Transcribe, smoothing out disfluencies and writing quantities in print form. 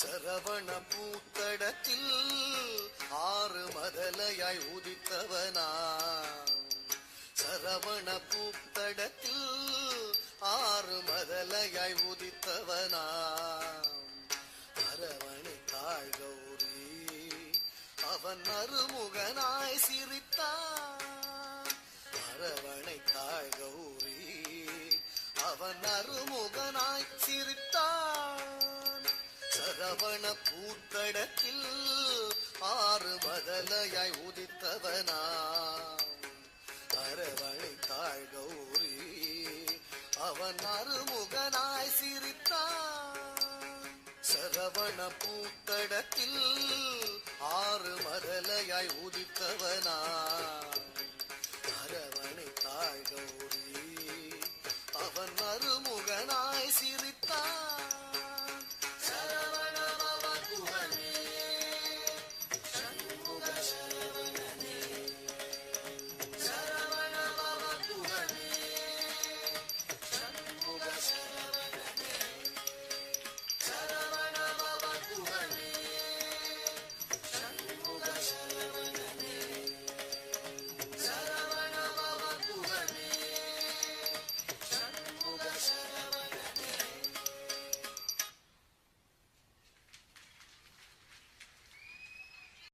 சரவண பூத்தடத்தில் ஆறு மதலையாய் உதித்தவனா. சரவண பூத்தடத்தில் ஆறு மதலையாய் உதித்தவனா. அரவணை தாழ் கௌரி அவன் அருமுகனாய் சிரித்தான். அரவணை தாழ் கௌரி அவன் அருமுகனாய் சிரித்தான். சரவண பூத்தடத்தில் ஆறு மதலையாய் உதித்தவனா. அரவணை தாழ் கௌரி அவன் அருமுகனாய் சிரித்தான். சரவண பூத்தடத்தில் ஆறு மதலையாய் உதித்தவனா. அரவணை தாழ் கௌரி